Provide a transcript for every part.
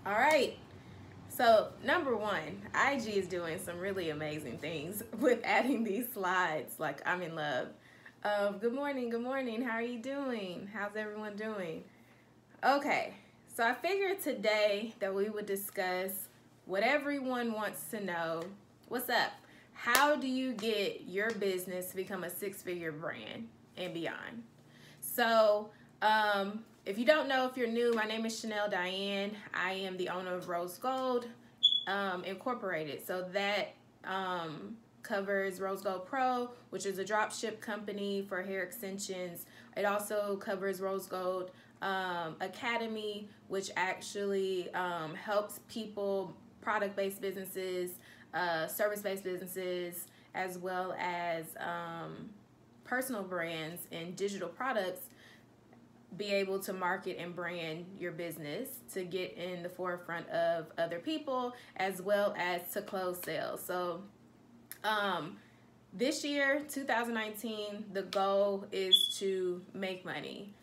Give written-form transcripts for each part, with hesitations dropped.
All right. So number one, IG is doing some really amazing things with adding these slides. Like I'm in love. Good morning. Good morning. How are you doing? How's everyone doing? Okay. So I figured today that we would discuss what everyone wants to know. What's up? How do you get your business to become a six-figure brand and beyond? So, if you don't know, if you're new, my name is Chanel Diane. I am the owner of Rose Gold Incorporated. So that covers Rose Gold Pro, which is a drop ship company for hair extensions. It also covers Rose Gold Academy, which actually helps people, product-based businesses, service-based businesses, as well as personal brands and digital products be able to market and brand your business to get in the forefront of other people as well as to close sales. So this year, 2019, the goal is to make money.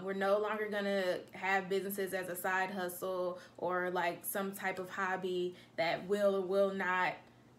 We're no longer gonna have businesses as a side hustle or like some type of hobby that will or will not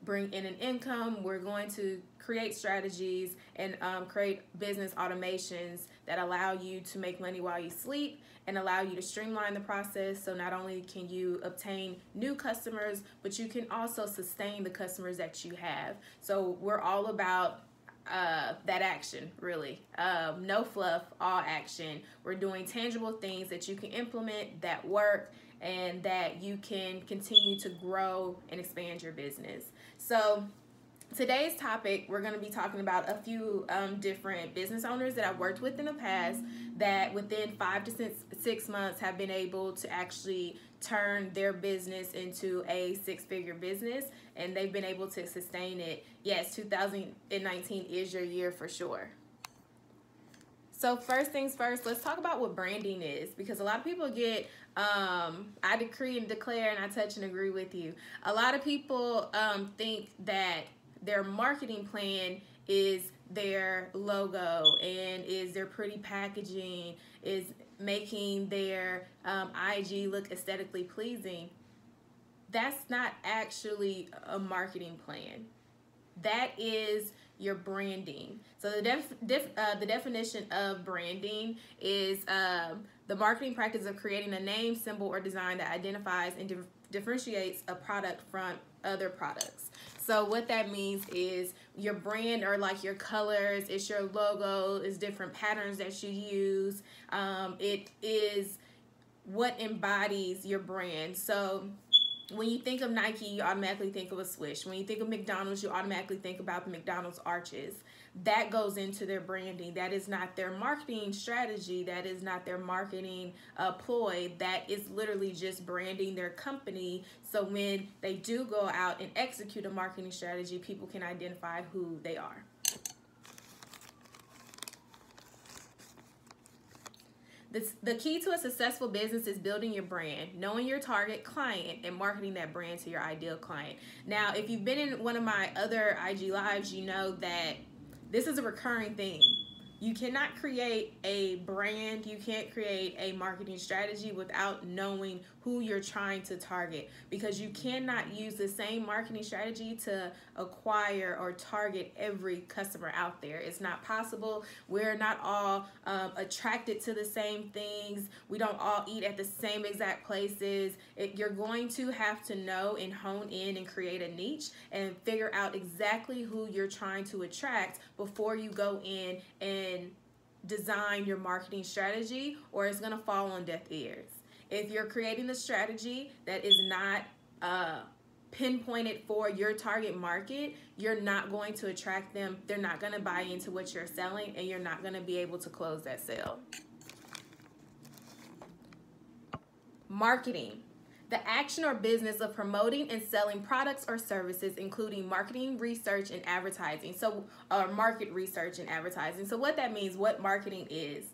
bring in an income. We're going to create strategies and create business automations that allow you to make money while you sleep and allow you to streamline the process. So not only can you obtain new customers, but you can also sustain the customers that you have. So we're all about that action, really. No fluff, all action. We're doing tangible things that you can implement that work and that you can continue to grow and expand your business. So today's topic, we're going to be talking about a few different business owners that I've worked with in the past that within 5 to 6 months have been able to actually turn their business into a six-figure business, and they've been able to sustain it. Yes, 2019 is your year for sure. So first things first, let's talk about what branding is, because a lot of people get, I decree and declare, and I touch and agree with you. A lot of people think that their marketing plan is their logo and is their pretty packaging, is making their IG look aesthetically pleasing. That's not actually a marketing plan. That is your branding. So the definition of branding is the marketing practice of creating a name, symbol, or design that identifies and differentiates a product from other products. So what that means is your brand are like your colors, it's your logo, it's different patterns that you use. It is what embodies your brand. So when you think of Nike, you automatically think of a swoosh. When you think of McDonald's, you automatically think about the McDonald's arches. That goes into their branding. That is not their marketing strategy. That is not their marketing ploy. That is literally just branding their company. So when they do go out and execute a marketing strategy, people can identify who they are. The key to a successful business is building your brand, knowing your target client, and marketing that brand to your ideal client. Now, if you've been in one of my other IG Lives, you know that this is a recurring theme. You cannot create a brand, you can't create a marketing strategy without knowing who you're trying to target, because you cannot use the same marketing strategy to acquire or target every customer out there. It's not possible. We're not all attracted to the same things. We don't all eat at the same exact places. You're going to have to know and hone in and create a niche and figure out exactly who you're trying to attract before you go in and design your marketing strategy, or it's going to fall on deaf ears. If you're creating a strategy that is not pinpointed for your target market, you're not going to attract them. They're not going to buy into what you're selling, and you're not going to be able to close that sale. Marketing. The action or business of promoting and selling products or services, including marketing, research, and advertising. So, market research and advertising. So what that means, what marketing is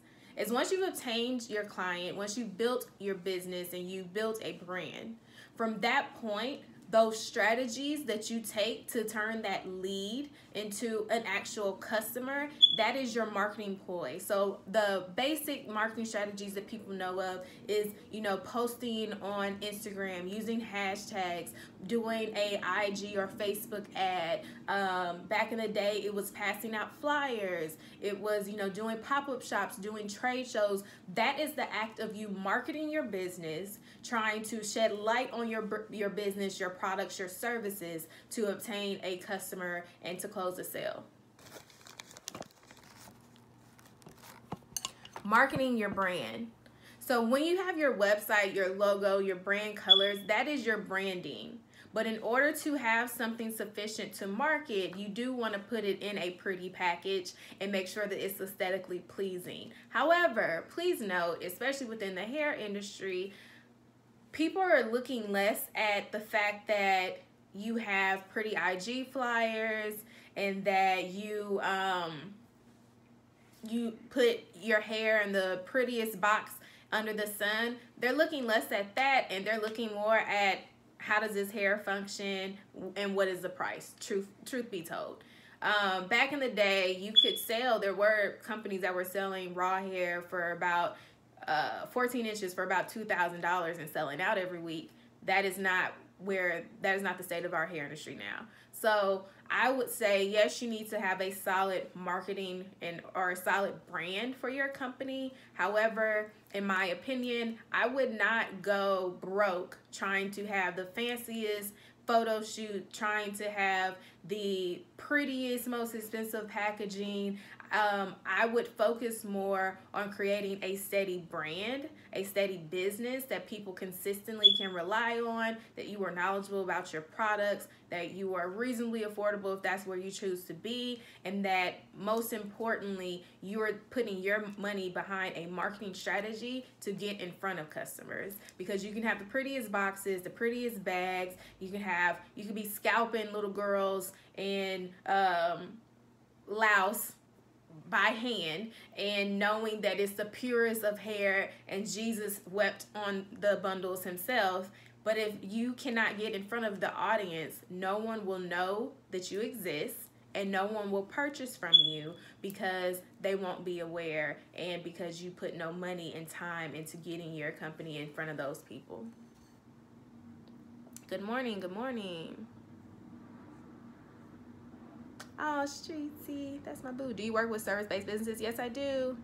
once you've obtained your client, once you've built your business and you've built a brand, from that point, those strategies that you take to turn that lead into an actual customer, that is your marketing ploy. So the basic marketing strategies that people know of is, you know, posting on Instagram, using hashtags, doing a IG or Facebook ad. Back in the day, it was passing out flyers. It was, you know, doing pop-up shops, doing trade shows. That is the act of you marketing your business, trying to shed light on your business, your products, your services to obtain a customer and to close a sale. Marketing your brand. So when you have your website, your logo, your brand colors, that is your branding. But in order to have something sufficient to market, you do want to put it in a pretty package and make sure that it's aesthetically pleasing. However, please note, especially within the hair industry, people are looking less at the fact that you have pretty IG flyers and that you put your hair in the prettiest box under the sun. They're looking less at that, and they're looking more at how does this hair function and what is the price, truth be told. Back in the day, you could sell, there were companies that were selling raw hair for about 14 inches for about $2,000 and selling out every week. That is not the state of our hair industry now. So I would say, yes, you need to have a solid marketing or a solid brand for your company. However, in my opinion, I would not go broke trying to have the fanciest photo shoot, trying to have the prettiest, most expensive packaging. I would focus more on creating a steady brand, a steady business that people consistently can rely on, that you are knowledgeable about your products, that you are reasonably affordable if that's where you choose to be, and that most importantly, you're putting your money behind a marketing strategy to get in front of customers. Because you can have the prettiest boxes, the prettiest bags, you can be scalping little girls in Laos by hand and knowing that it's the purest of hair and Jesus wept on the bundles himself. But if you cannot get in front of the audience, no one will know that you exist and no one will purchase from you because they won't be aware and because you put no money and time into getting your company in front of those people. Good morning, good morning. Oh, Streetsy, that's my boo. Do you work with service-based businesses? Yes, I do.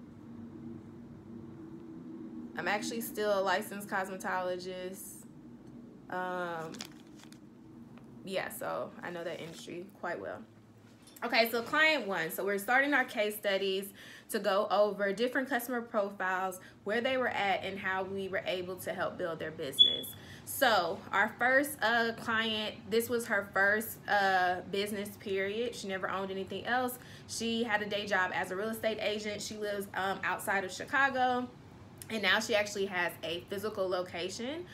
I'm actually still a licensed cosmetologist. Yeah, so I know that industry quite well. Okay, so client one. So we're starting our case studies to go over different customer profiles, where they were at, and how we were able to help build their business. So our first client, this was her first business period. She never owned anything else. She had a day job as a real estate agent. She lives outside of Chicago, and now she actually has a physical location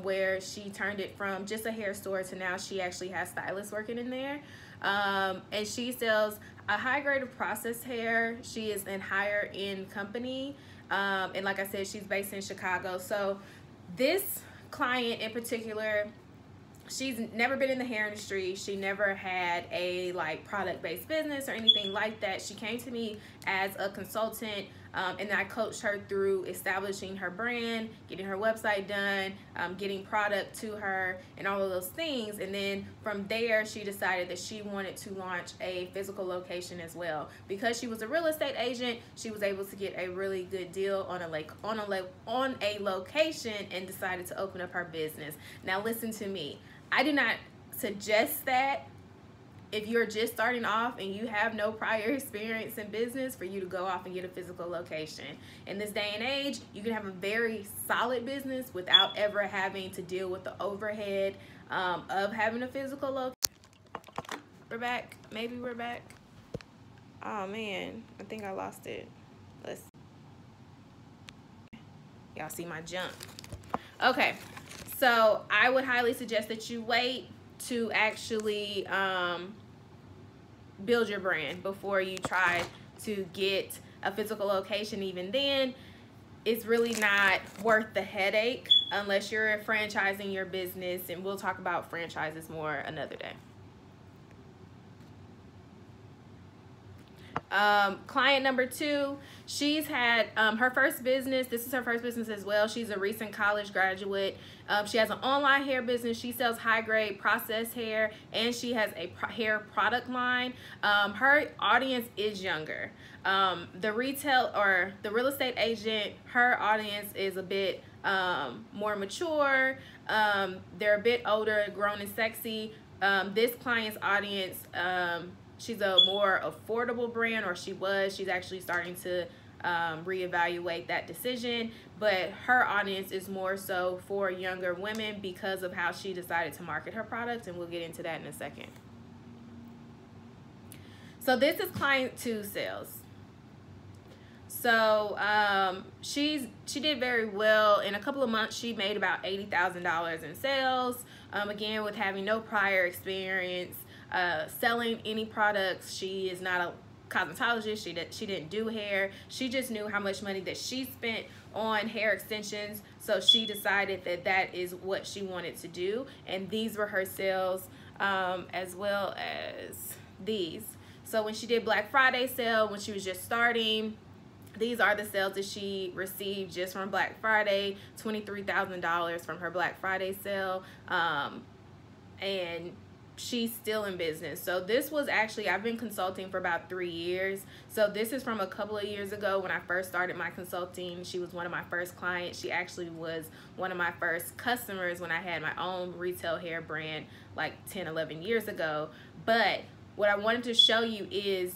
where she turned it from just a hair store to now she actually has stylists working in there. And she sells a high grade of processed hair. She is in higher end company. And like I said, she's based in Chicago. So this client in particular, she's never been in the hair industry. She never had a product-based business or anything like that. She came to me as a consultant, and I coached her through establishing her brand, getting her website done, getting product to her, and all of those things. And then from there, she decided that she wanted to launch a physical location as well. Because she was a real estate agent, she was able to get a really good deal on a location and decided to open up her business. Now listen to me. I do not suggest that if you're just starting off and you have no prior experience in business for you to go off and get a physical location. In this day and age, you can have a very solid business without ever having to deal with the overhead of having a physical location. We're back. Maybe we're back. Oh man, I think I lost it. Let's see. Y'all see my jump. Okay. So I would highly suggest that you wait to actually build your brand before you try to get a physical location. Even then, it's really not worth the headache unless you're franchising your business, and we'll talk about franchises more another day. Client number 2, she's had her first business. This is her first business as well. She's a recent college graduate. She has an online hair business. She sells high-grade processed hair, and she has a hair product line. Her audience is younger. The retail or the real estate agent, her audience is a bit more mature. They're a bit older, grown and sexy. This client's audience, she's a more affordable brand, or she was. She's actually starting to reevaluate that decision, but her audience is more so for younger women because of how she decided to market her product, and we'll get into that in a second. So this is client 2 sales. So she did very well. In a couple of months, she made about $80,000 in sales. Again, with having no prior experience selling any products. She is not a cosmetologist. She didn't do hair. She just knew how much money that she spent on hair extensions, so she decided that that is what she wanted to do, and these were her sales, as well as these. So when she did Black Friday sale, when she was just starting, these are the sales that she received just from Black Friday. $23,000 from her Black Friday sale, and she's still in business. So this was actually, I've been consulting for about 3 years. So this is from a couple of years ago when I first started my consulting. She was one of my first clients. She actually was one of my first customers when I had my own retail hair brand like 10, 11 years ago. But what I wanted to show you is,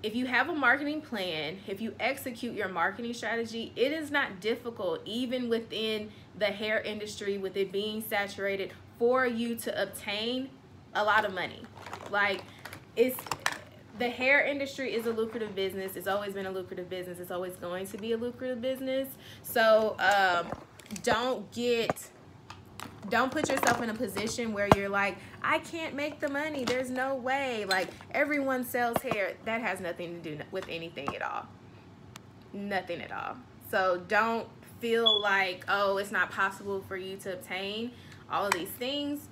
if you have a marketing plan, if you execute your marketing strategy, it is not difficult, even within the hair industry, with it being saturated, for you to obtain a lot of money. Like, the hair industry is a lucrative business. It's always been a lucrative business. It's always going to be a lucrative business. So don't put yourself in a position where you're like, I can't make the money. There's no way. Like, everyone sells hair. That has nothing to do with anything at all. Nothing at all. So don't feel like, oh, it's not possible for you to obtain all of these things.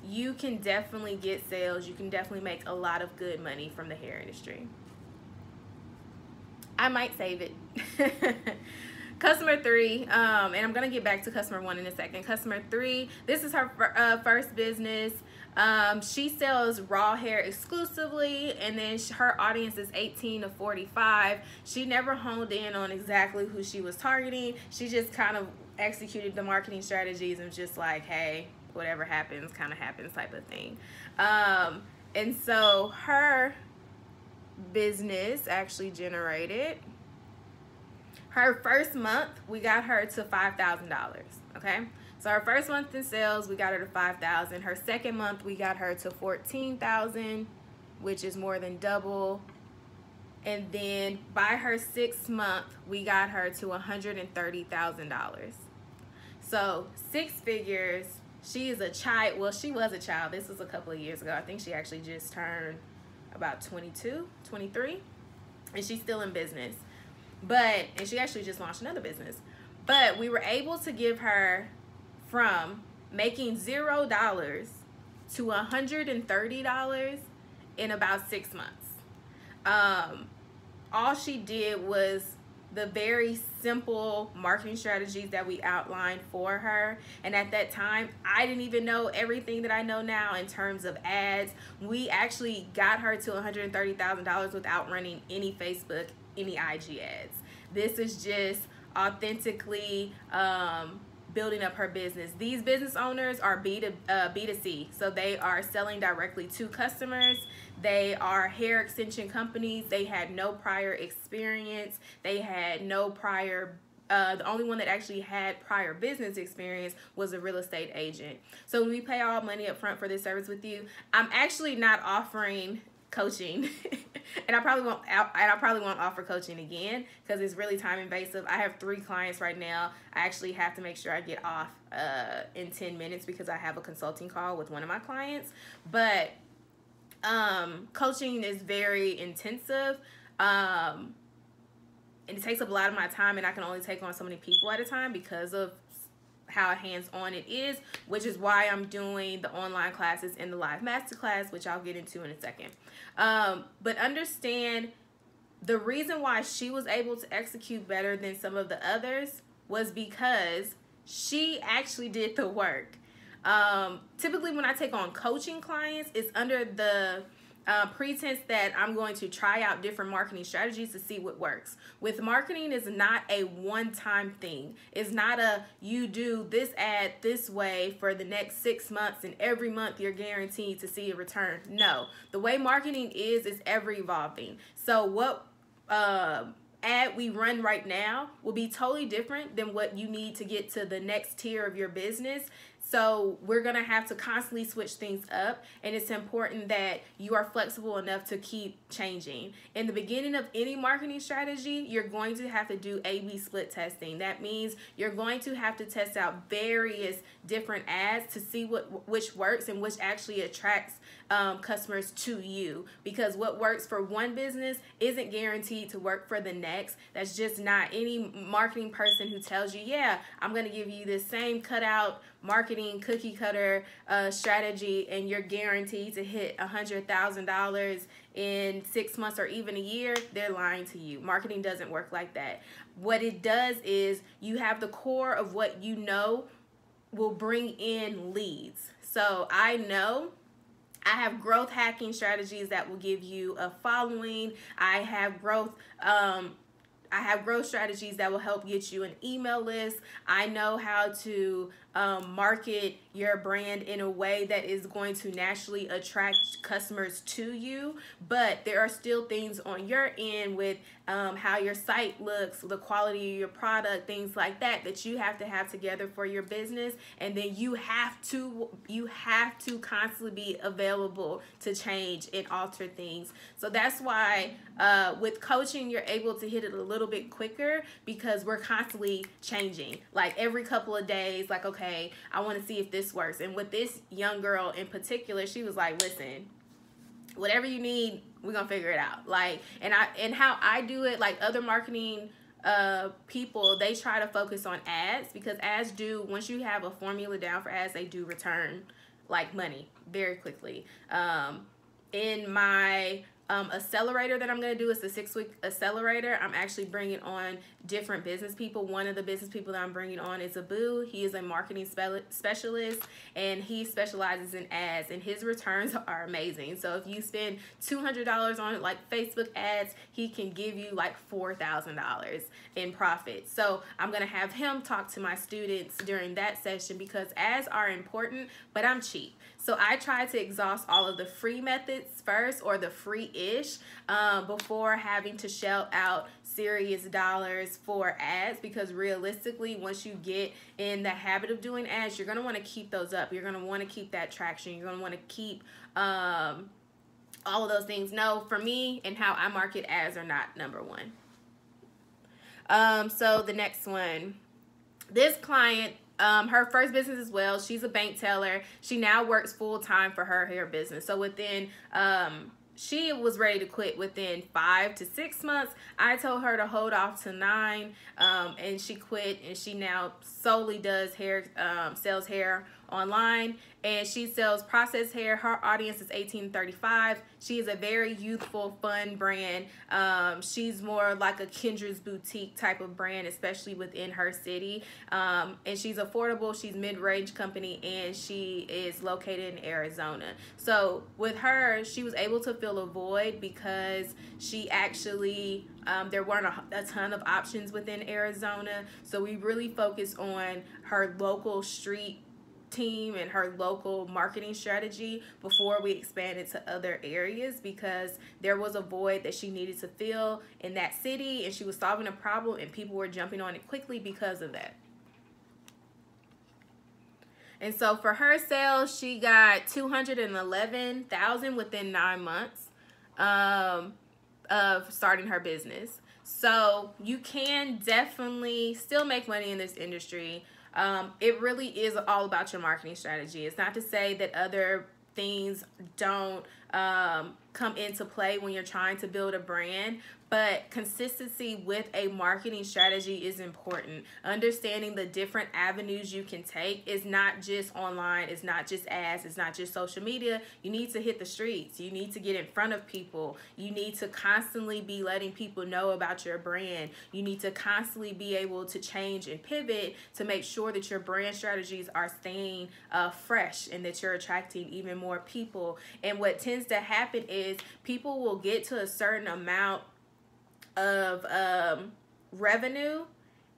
You can definitely get sales. You can definitely make a lot of good money from the hair industry. I might save it. Customer 3, and I'm gonna get back to customer 1 in a second. Customer 3, this is her first business. She sells raw hair exclusively, and then her audience is 18 to 45. She never honed in on exactly who she was targeting. She just kind of executed the marketing strategies and just like, hey, whatever happens kind of happens type of thing. And so her business actually generated, her first month we got her to $5,000. Okay, so her first month in sales we got her to $5,000. Her second month we got her to $14,000, which is more than double. And then by her 6th month, we got her to $130,000. So 6 figures. She is a child. Well, she was a child. This was a couple of years ago. I think she actually just turned about 22, 23. And she's still in business. And she actually just launched another business. But we were able to give her from making $0 to $130 in about 6 months. All she did was the very simple marketing strategies that we outlined for her. And at that time, I didn't even know everything that I know now in terms of ads. We actually got her to $130,000 without running any Facebook, any IG ads. This is just authentically building up her business. These business owners are B2C, so they are selling directly to customers. They are hair extension companies. They had no prior experience. They had no prior, the only one that actually had prior business experience was a real estate agent. So when we pay all money up front for this service with you, I'm actually not offering coaching. And I probably won't offer coaching again because it's really time invasive. I have 3 clients right now. I actually have to make sure I get off in 10 minutes because I have a consulting call with one of my clients. But coaching is very intensive. and it takes up a lot of my time, and I can only take on so many people at a time because of how hands-on it is, which is why I'm doing the online classes and the live masterclass, which I'll get into in a second. But understand the reason why she was able to execute better than some of the others was because she actually did the work. Typically when I take on coaching clients, it's under the pretense that I'm going to try out different marketing strategies to see what works. With marketing, is not a one-time thing. It's not a you do this ad this way for the next 6 months and every month you're guaranteed to see a return. No, the way marketing is ever evolving. So what ad we run right now will be totally different than what you need to get to the next tier of your business. So we're going to have to constantly switch things up, and it's important that you are flexible enough to keep changing. In the beginning of any marketing strategy, you're going to have to do A/B split testing. That means you're going to have to test out various different ads to see which works and which actually attracts customers to you, because what works for one business isn't guaranteed to work for the next. That's just not any marketing person who tells you, yeah, I'm going to give you this same cutout marketing cookie cutter strategy and you're guaranteed to hit $100,000 in 6 months or even a year. They're lying to you. Marketing doesn't work like that. What it does is you have the core of what you know will bring in leads. So I know I have growth hacking strategies that will give you a following. I have growth strategies that will help get you an email list. I know how to market your brand in a way that is going to naturally attract customers to you, but there are still things on your end with how your site looks, the quality of your product, things like that, that you have to have together for your business. And then you have to constantly be available to change and alter things. So that's why with coaching, you're able to hit it a little bit quicker because we're constantly changing. Like every couple of days, like, okay, I want to see if this works. And with this young girl in particular, she was like, listen, whatever you need, we're gonna figure it out. Like, and how I do it, like other marketing people, they try to focus on ads, because ads do, once you have a formula down for ads, they do return like money very quickly. In my accelerator that I'm going to do, is the 6-week accelerator. I'm actually bringing on different business people. One of the business people that I'm bringing on is Abu. He is a marketing specialist, and he specializes in ads, and his returns are amazing. So if you spend $200 on like Facebook ads, he can give you like $4,000 in profit. So I'm going to have him talk to my students during that session, because ads are important, but I'm cheap. So I try to exhaust all of the free methods first, or the free-ish, before having to shell out serious dollars for ads, because realistically, once you get in the habit of doing ads, you're going to want to keep those up. You're going to want to keep that traction. You're going to want to keep all of those things. No, for me and how I market, ads are not number one. So the next one, this client, her first business as well, she's a bank teller. She now works full-time for her hair business. So within, she was ready to quit within 5 to 6 months. I told her to hold off to 9, and she quit, and she now solely does hair, sells hair online, and she sells processed hair. Her audience is 18 to 35. She is a very youthful, fun brand. She's more like a Kendra's Boutique type of brand, especially within her city. And she's affordable. She's mid-range company, and she is located in Arizona. So with her, she was able to fill a void because she actually, there weren't a ton of options within Arizona. So we really focused on her local street team and her local marketing strategy before we expanded to other areas, because there was a void that she needed to fill in that city, and she was solving a problem, and people were jumping on it quickly because of that. And so for her sales, she got $211,000 within 9 months of starting her business. So you can definitely still make money in this industry. It really is all about your marketing strategy. It's not to say that other things don't come into play when you're trying to build a brand, But consistency with a marketing strategy is important. Understanding the different avenues you can take is not just online, it's not just ads, it's not just social media. You need to hit the streets. You need to get in front of people. You need to constantly be letting people know about your brand. You need to constantly be able to change and pivot to make sure that your brand strategies are staying fresh and that you're attracting even more people. And what tends to happen is people will get to a certain amount of revenue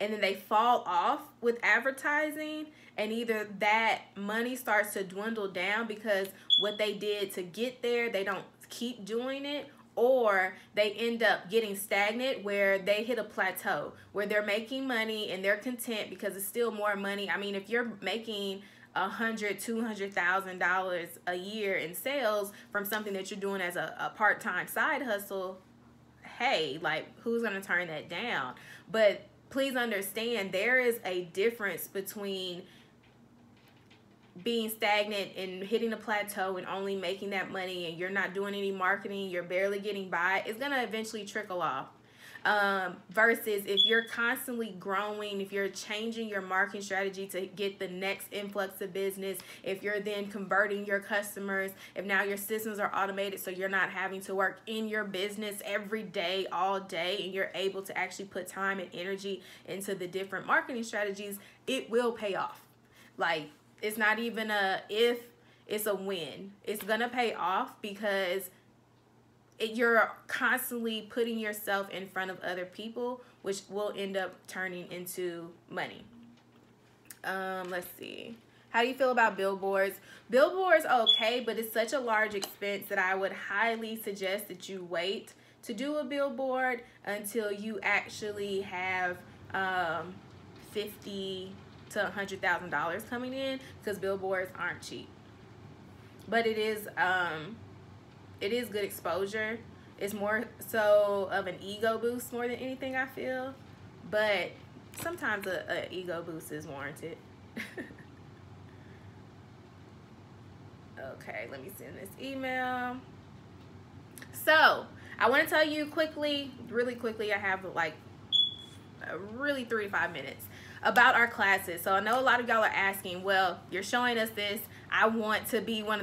and then they fall off with advertising, and either that money starts to dwindle down because what they did to get there, they don't keep doing it, or they end up getting stagnant where they hit a plateau where they're making money and they're content because it's still more money. I mean, if you're making $100,000-$200,000 a year in sales from something that you're doing as a part-time side hustle, hey, like, who's gonna turn that down? But please understand, there is a difference between being stagnant and hitting a plateau and only making that money and you're not doing any marketing, you're barely getting by. It's gonna eventually trickle off. Versus if you're constantly growing, if you're changing your marketing strategy to get the next influx of business, if you're then converting your customers, if now your systems are automated so you're not having to work in your business every day, all day, and you're able to actually put time and energy into the different marketing strategies, it will pay off. Like, it's not even a if, it's a when. It's gonna pay off because you're constantly putting yourself in front of other people, which will end up turning into money. Let's see. How do you feel about billboards? Billboards, okay, but it's such a large expense that I would highly suggest that you wait to do a billboard until you actually have $50,000 to $100,000 coming in, because billboards aren't cheap. But it is good exposure. It's more so of an ego boost more than anything, I feel. But sometimes a ego boost is warranted. Okay, let me send this email. So, I want to tell you quickly, really quickly, I have like really 3 to 5 minutes about our classes. So I know a lot of y'all are asking, well, you're showing us this. I want to be one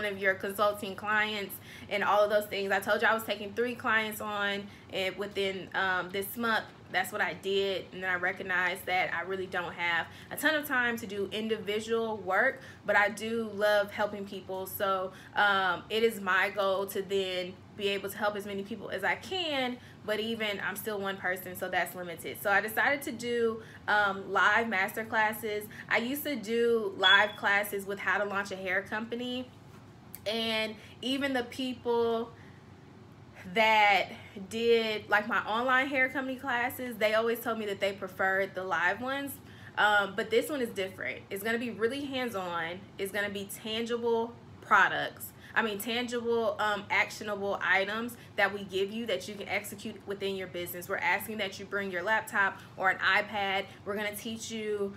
of your consulting clients and all of those things. I told you I was taking 3 clients on and within this month. That's what I did, and then I recognized that I really don't have a ton of time to do individual work, but I do love helping people. So it is my goal to then be able to help as many people as I can, but even I'm still one person, so that's limited. So I decided to do live master classes. I used to do live classes with how to launch a hair company, and even the people that did like my online hair company classes, they always told me that they preferred the live ones. But this one is different. It's going to be really hands-on. It's going to be tangible products. Tangible, actionable items that we give you that you can execute within your business. We're asking that you bring your laptop or an iPad. We're going to teach you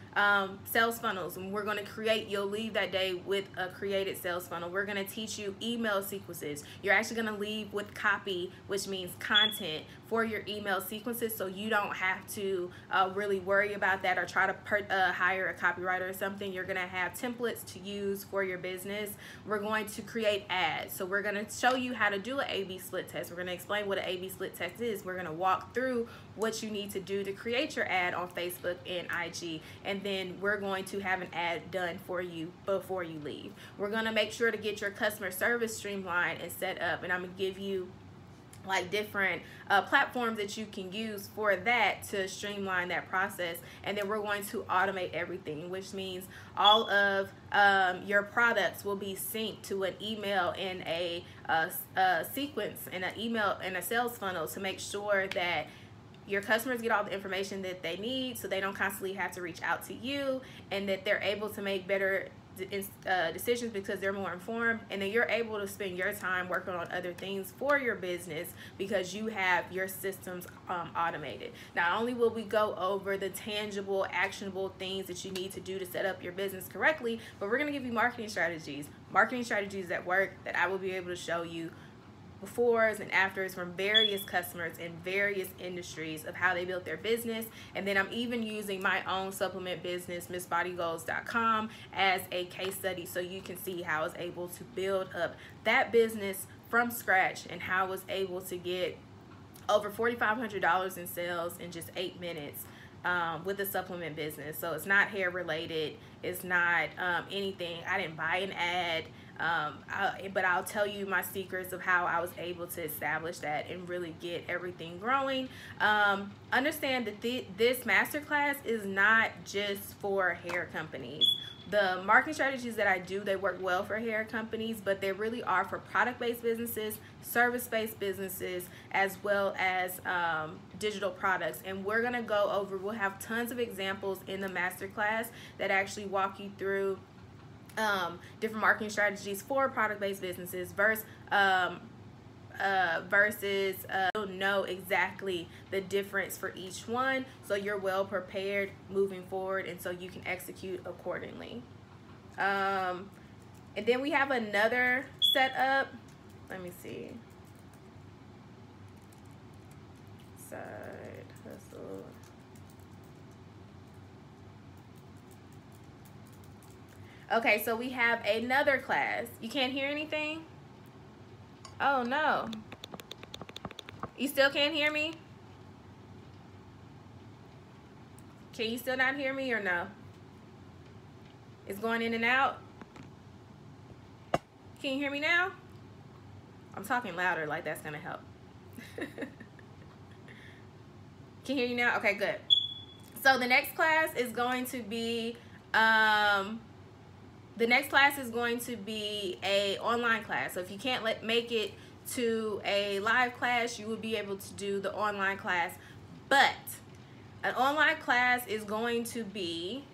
sales funnels, and we're going to you'll leave that day with a created sales funnel. We're going to teach you email sequences. You're actually going to leave with copy, which means content for your email sequences, so you don't have to really worry about that or try to hire a copywriter or something. You're going to have templates to use for your business. We're going to create ads. So we're going to show you how to do an A/B split test. We're going to explain what an A/B split test is. We're going to walk through what you need to do to create your ad on Facebook and IG, and then we're going to have an ad done for you before you leave. We're going to make sure to get your customer service streamlined and set up, and I'm going to give you like different platforms that you can use for that to streamline that process. And then we're going to automate everything, which means all of your products will be synced to an email and a sequence and an email and a sales funnel to make sure that your customers get all the information that they need, so they don't constantly have to reach out to you, and that they're able to make better decisions because they're more informed, and then you're able to spend your time working on other things for your business because you have your systems automated. Not only will we go over the tangible, actionable things that you need to do to set up your business correctly, but we're going to give you marketing strategies that work, that I will be able to show you befores and afters from various customers in various industries of how they built their business. And then I'm even using my own supplement business, MissBodyGoals.com, as a case study, so you can see how I was able to build up that business from scratch and how I was able to get over $4,500 in sales in just 8 minutes with the supplement business. So it's not hair related, it's not anything. I didn't buy an ad, but I'll tell you my secrets of how I was able to establish that and really get everything growing. Understand that this masterclass is not just for hair companies. The marketing strategies that I do, they work well for hair companies, but they really are for product-based businesses, service-based businesses, as well as digital products. And we're gonna go over, we'll have tons of examples in the masterclass that actually walk you through different marketing strategies for product-based businesses versus you'll know exactly the difference for each one, so you're well prepared moving forward and so you can execute accordingly. And then we have another setup. Let me see. Side hustle. Okay, so we have another class. You can't hear anything? Oh no. You still can't hear me? Can you still not hear me or no? It's going in and out. Can you hear me now? I'm talking louder, like that's gonna help. Can you hear you now? Okay, good. So the next class is going to be a online class. So if you can't make it to a live class, you will be able to do the online class. But an online class is going to be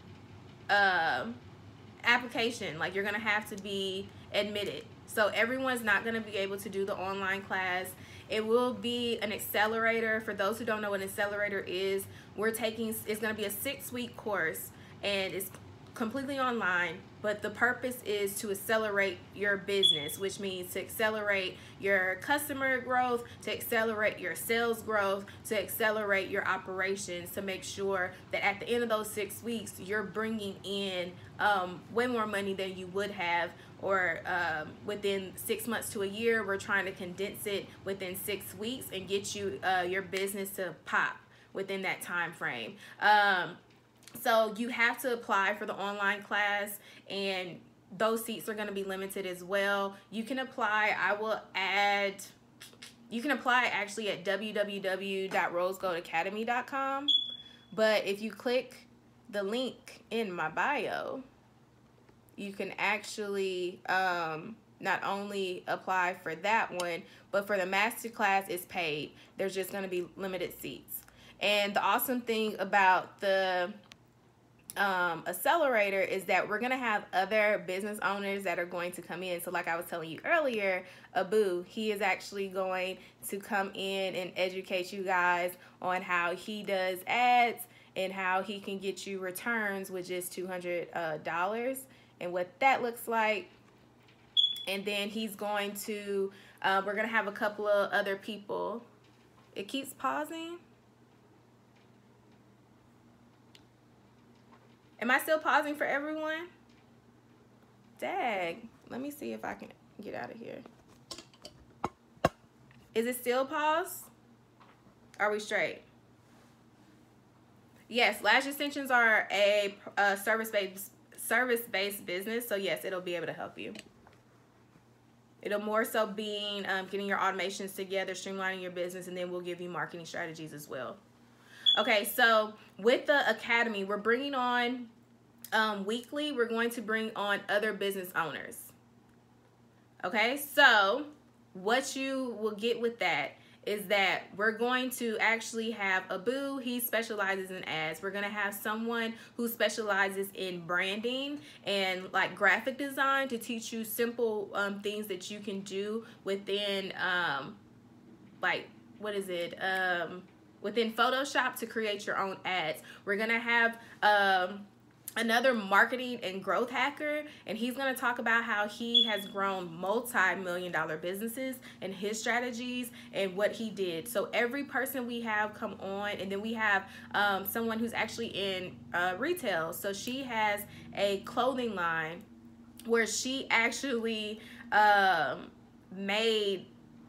application, like you're gonna have to be admitted. So everyone's not gonna be able to do the online class. It will be an accelerator. For those who don't know what an accelerator is, it's gonna be a 6-week course, and it's completely online, but the purpose is to accelerate your business, which means to accelerate your customer growth, to accelerate your sales growth, to accelerate your operations, to make sure that at the end of those 6 weeks, you're bringing in way more money than you would have, or within 6 months to a year. We're trying to condense it within 6 weeks and get you your business to pop within that time frame. So you have to apply for the online class, and those seats are going to be limited as well. You can apply. You can apply actually at www.rosegoldacademy.com. But if you click the link in my bio, you can actually not only apply for that one, but for the masterclass, it's paid. There's just going to be limited seats. And the awesome thing about the accelerator is that we're gonna have other business owners that are going to come in. So like I was telling you earlier, Abu, he is actually going to come in and educate you guys on how he does ads and how he can get you returns with just $200 and what that looks like. And then he's going to we're gonna have a couple of other people. It keeps pausing. Am I still pausing for everyone? Dag. Let me see if I can get out of here. Is it still paused? Are we straight? Yes, lash extensions are a service-based business. So yes, it'll be able to help you. It'll more so be getting your automations together, streamlining your business, and then we'll give you marketing strategies as well. Okay, so with the academy, we're bringing on weekly, we're going to bring on other business owners. Okay, so what you will get with that is that we're going to actually have Abu, he specializes in ads. We're gonna have someone who specializes in branding and like graphic design to teach you simple things that you can do within like, what is it? Within Photoshop to create your own ads. We're gonna have another marketing and growth hacker, and he's going to talk about how he has grown multi-million-dollar businesses and his strategies and what he did. So every person we have come on, and then we have someone who's actually in retail. So she has a clothing line where she actually made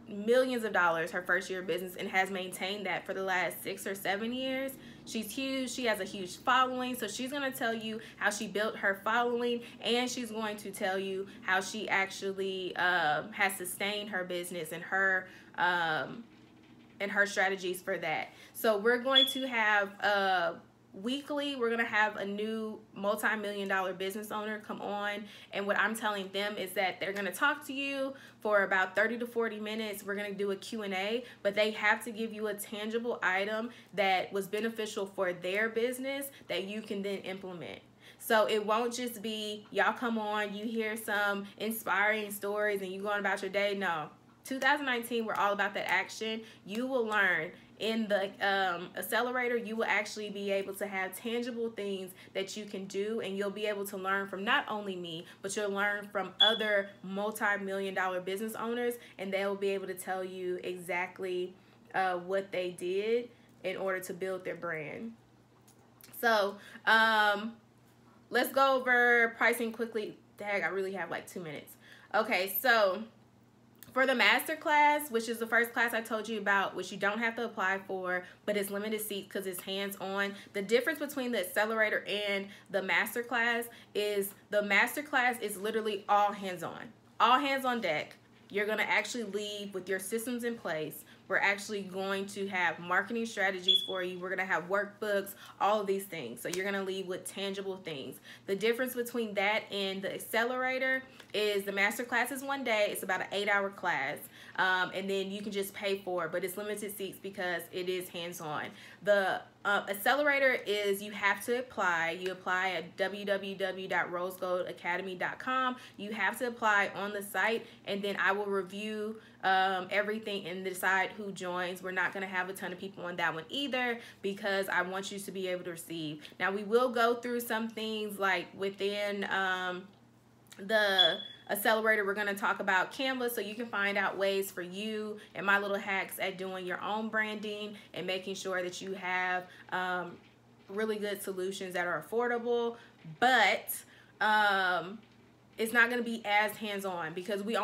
millions of dollars her first year of business and has maintained that for the last 6 or 7 years. She's huge. She has a huge following. So she's going to tell you how she built her following, and she's going to tell you how she actually has sustained her business and her strategies for that. So we're going to have weekly, we're going to have a new multi-million-dollar business owner come on, and what I'm telling them is that they're going to talk to you for about 30 to 40 minutes. We're going to do a Q&A, but they have to give you a tangible item that was beneficial for their business that you can then implement. So it won't just be y'all come on, you hear some inspiring stories and you going about your day. No, 2019, we're all about that action. You will learn. In the accelerator, you will actually be able to have tangible things that you can do, and you'll be able to learn from not only me, but you'll learn from other multi-million-dollar business owners, and they will be able to tell you exactly what they did in order to build their brand. So let's go over pricing quickly. Dang, I really have like 2 minutes. Okay, so for the masterclass, which is the first class I told you about, which you don't have to apply for, but it's limited seats because it's hands-on. The difference between the accelerator and the masterclass is the masterclass is literally all hands-on. All hands on deck. You're going to actually leave with your systems in place. We're actually going to have marketing strategies for you. We're going to have workbooks, all of these things. So you're going to leave with tangible things. The difference between that and the accelerator is the masterclass is 1 day. It's about an 8-hour class. And then you can just pay for it, but it's limited seats because it is hands-on. The accelerator is you have to apply. You apply at www.rosegoldacademy.com. You have to apply on the site, and then I will review everything and decide who joins. We're not going to have a ton of people on that one either because I want you to be able to receive. Now, we will go through some things like within the accelerator. We're going to talk about Canva, so you can find out ways for you and my little hacks at doing your own branding and making sure that you have really good solutions that are affordable, but it's not going to be as hands-on because we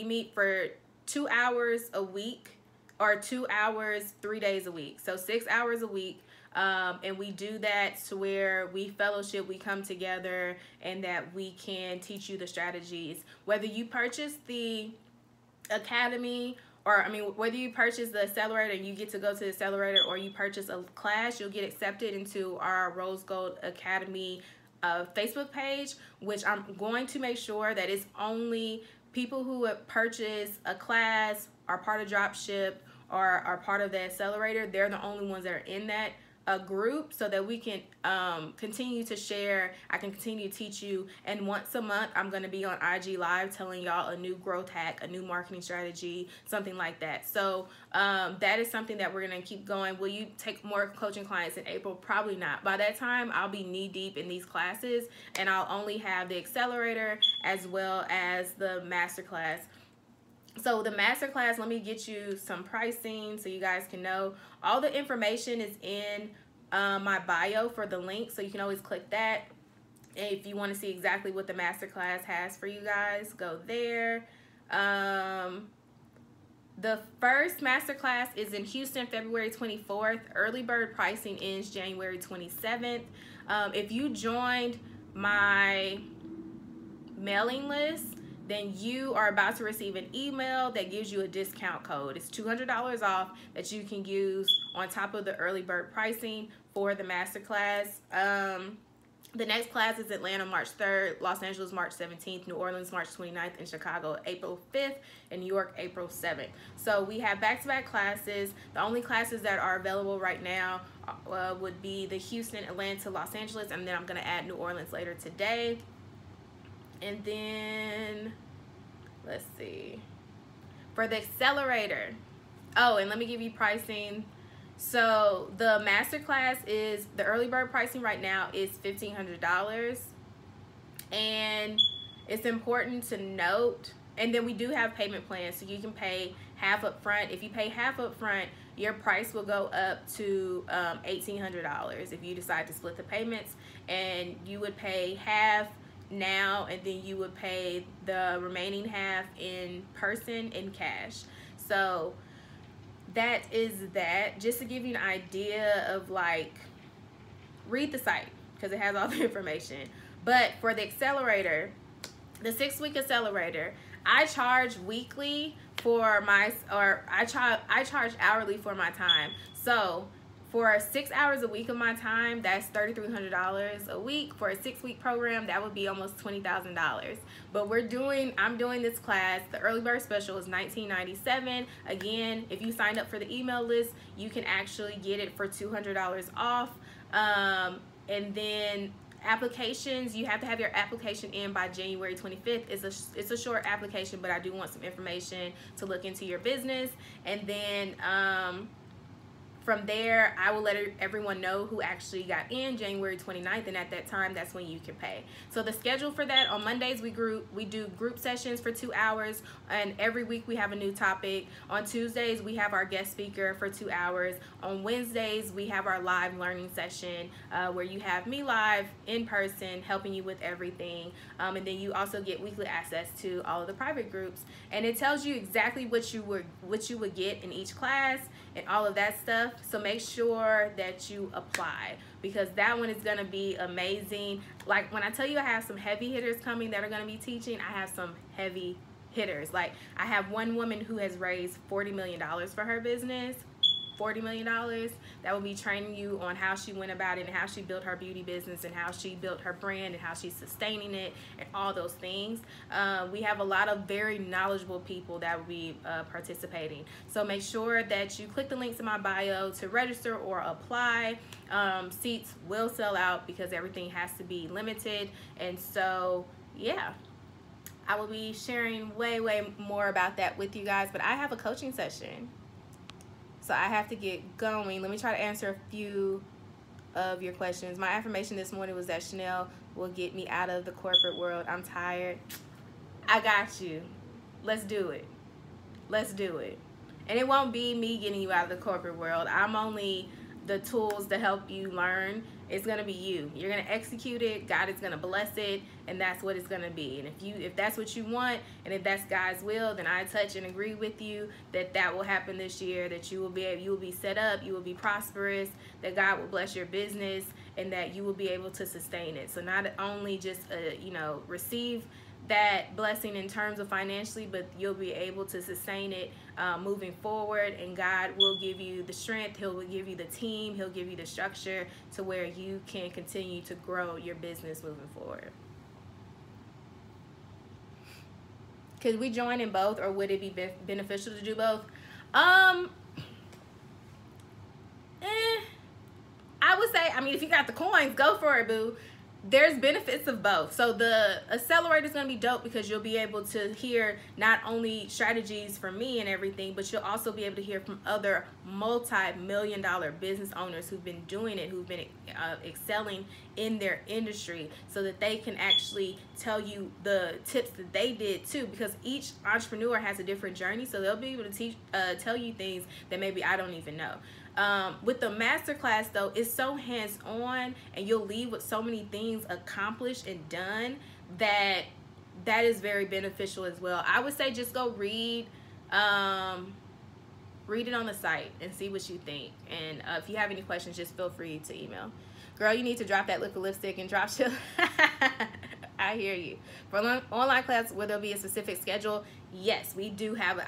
meet for 2 hours a week, or 2 hours 3 days a week, so 6 hours a week. And we do that to where we fellowship, we come together, and that we can teach you the strategies. Whether you purchase the academy, or whether you purchase the accelerator and you get to go to the accelerator, or you purchase a class, you'll get accepted into our Rose Gold Academy Facebook page, which I'm going to make sure that it's only people who have purchased a class, are part of Dropship, or are part of the accelerator. They're the only ones that are in that a group, so that we can continue to share. I can continue to teach you, and once a month I'm going to be on IG Live telling y'all a new growth hack, a new marketing strategy, something like that. So that is something that we're going to keep going. Will you take more coaching clients in April? Probably not. By that time I'll be knee deep in these classes, and I'll only have the accelerator as well as the masterclass. So the masterclass, let me get you some pricing so you guys can know. All the information is in my bio for the link, so you can always click that. And if you want to see exactly what the masterclass has for you guys, go there. The first masterclass is in Houston, February 24th. Early bird pricing ends January 27th. If you joined my mailing list, then you are about to receive an email that gives you a discount code. It's $200 off that you can use on top of the early bird pricing for the masterclass. The next class is Atlanta, March 3rd, Los Angeles, March 17th, New Orleans, March 29th, and Chicago, April 5th, and New York, April 7th. So we have back-to-back classes. The only classes that are available right now would be the Houston, Atlanta, Los Angeles, and then I'm going to add New Orleans later today. And then, let's see, for the accelerator. Oh, and let me give you pricing. So the masterclass is, the early bird pricing right now is $1,500. And it's important to note, and then we do have payment plans, so you can pay half up front. If you pay half up front, your price will go up to $1,800 if you decide to split the payments, and you would pay half now, and then you would pay the remaining half in person in cash. So that is that. Just to give you an idea of, like, read the site because it has all the information. But for the accelerator, the 6-week accelerator, I charge weekly for my, or I charge hourly for my time. So for 6 hours a week of my time, that's $3,300 a week. For a 6-week program, that would be almost $20,000. But I'm doing this class. The early bird special is $19.97. Again, if you signed up for the email list, you can actually get it for $200 off. And then applications, you have to have your application in by January 25th. It's a short application, but I do want some information to look into your business. And then from there, I will let everyone know who actually got in January 29th, and at that time, that's when you can pay. So the schedule for that, on Mondays, we do group sessions for 2 hours, and every week we have a new topic. On Tuesdays, we have our guest speaker for 2 hours. On Wednesdays, we have our live learning session where you have me live in person helping you with everything. And then you also get weekly access to all of the private groups. And it tells you exactly what you would get in each class and all of that stuff. So make sure that you apply, because that one is going to be amazing. Like when I tell you I have some heavy hitters coming that are going to be teaching, I have some heavy hitters. Like I have one woman who has raised $40 million for her business. $40 million. That will be training you on how she went about it and how she built her beauty business and how she built her brand and how she's sustaining it and all those things. We have a lot of very knowledgeable people that will be participating. So make sure that you click the links in my bio to register or apply. Seats will sell out because everything has to be limited. And so, yeah. I will be sharing way more about that with you guys, but I have a coaching session. So I have to get going. Let me try to answer a few of your questions. My affirmation this morning was that Chanel will get me out of the corporate world. I'm tired. I got you. Let's do it. Let's do it. And it won't be me getting you out of the corporate world. I'm only the tools to help you learn. It's going to be you. You're going to execute it. God is going to bless it, and that's what it's going to be. And if that's what you want, and if that's God's will, then I touch and agree with you that that will happen this year, that you will be set up, you will be prosperous, that God will bless your business, and that you will be able to sustain it. So not only just receive that blessing in terms of financially, but you'll be able to sustain it moving forward, and God will give you the strength, He'll give you the team, He'll give you the structure to where you can continue to grow your business moving forward. Could we join in both, or would it be beneficial to do both? I would say, I mean, if you got the coins, go for it, boo. There's benefits of both. So the accelerator is going to be dope because you'll be able to hear not only strategies from me and everything, but you'll also be able to hear from other multi-million-dollar business owners who've been doing it, who've been excelling in their industry, so that they can actually tell you the tips that they did too, because each entrepreneur has a different journey, so they'll be able to tell you things that maybe I don't even know. With the masterclass though, it's so hands-on, and you'll leave with so many things accomplished and done that is very beneficial as well. I would say just go read it on the site and see what you think. And if you have any questions, just feel free to email. Girl, you need to drop that liquid lipstick and drop chill. I hear you. For online class, will there be a specific schedule? Yes, we do have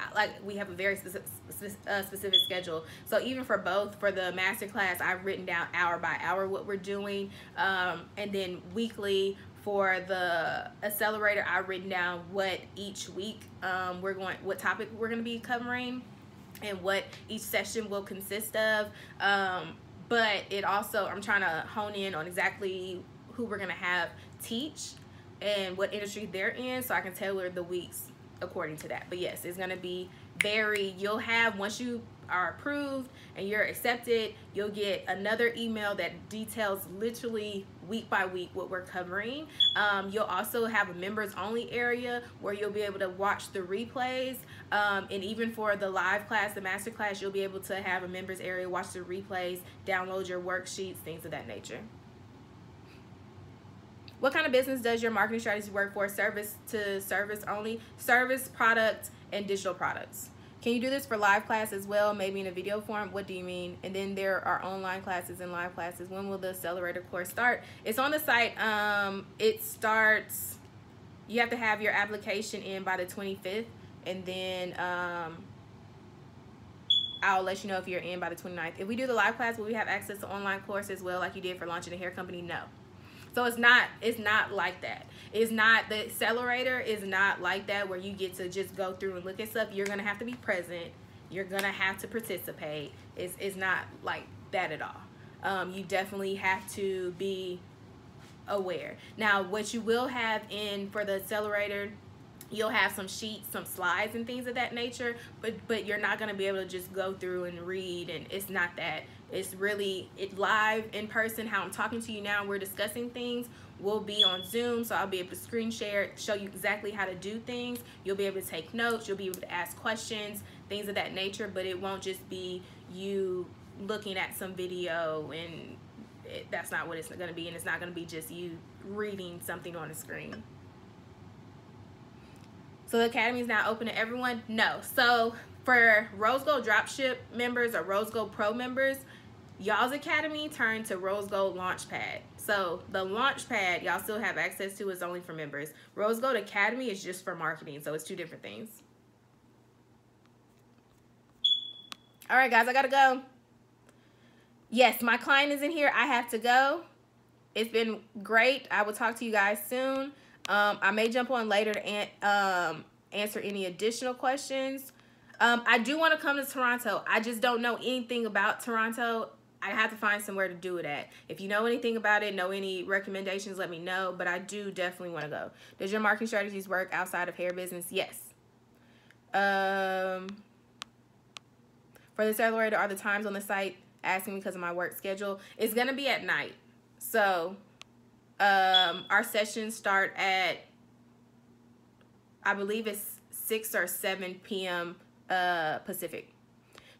we have a very specific schedule. So even for both, for the master class, I've written down hour by hour what we're doing, and then weekly for the accelerator, I've written down what each week what topic we're going to be covering, and what each session will consist of. But it also, I'm trying to hone in on exactly who we're going to have teach and what industry they're in, so I can tailor the weeks according to that. But yes, it's going to be you'll have, once you are approved and you're accepted, you'll get another email that details literally week by week what we're covering. You'll also have a members only area where you'll be able to watch the replays, and even for the live class, the master class, you'll be able to have a members area, watch the replays, download your worksheets, things of that nature. What kind of business does your marketing strategy work for? Service to service only? Service, product, and digital products. Can you do this for live class as well, maybe in a video form? What do you mean? And then there are online classes and live classes. When will the accelerator course start? It's on the site. It starts, you have to have your application in by the 25th, and then I'll let you know if you're in by the 29th. If we do the live class, will we have access to online course as well, like you did for launching a hair company? No. So it's not like that. It's not, the accelerator is not like that where you get to just go through and look at stuff. You're gonna have to be present. You're gonna have to participate. It's not like that at all. You definitely have to be aware. Now, what you will have in for the accelerator, you'll have some sheets, some slides and things of that nature, but you're not going to be able to just go through and read, and it's not that. It's really live in person. How I'm talking to you now, we're discussing things. We'll be on Zoom, so I'll be able to screen share, show you exactly how to do things. You'll be able to take notes, you'll be able to ask questions, things of that nature, but it won't just be you looking at some video, and that's not what it's going to be, and it's not going to be just you reading something on the screen. So the Academy is now open to everyone? No. So for Rose Gold Dropship members or Rose Gold Pro members, y'all's Academy turned to Rose Gold Launchpad. So the Launchpad y'all still have access to is only for members. Rose Gold Academy is just for marketing, so it's two different things. All right, guys, I gotta go. Yes, my client is in here. I have to go. It's been great. I will talk to you guys soon. I may jump on later to answer any additional questions. I do want to come to Toronto. I just don't know anything about Toronto. I have to find somewhere to do it at. If you know anything about it, know any recommendations, let me know. But I do definitely want to go. Does your marketing strategies work outside of hair business? Yes. For the accelerator, are the times on the site asking because of my work schedule? It's going to be at night. So our sessions start at, I believe it's 6 or 7 p.m. Pacific.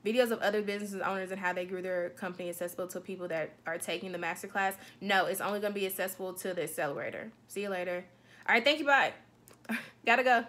Videos of other business owners and how they grew their company accessible to people that are taking the masterclass? No, it's only going to be accessible to the accelerator. See you later. All right, thank you, bye. Gotta go.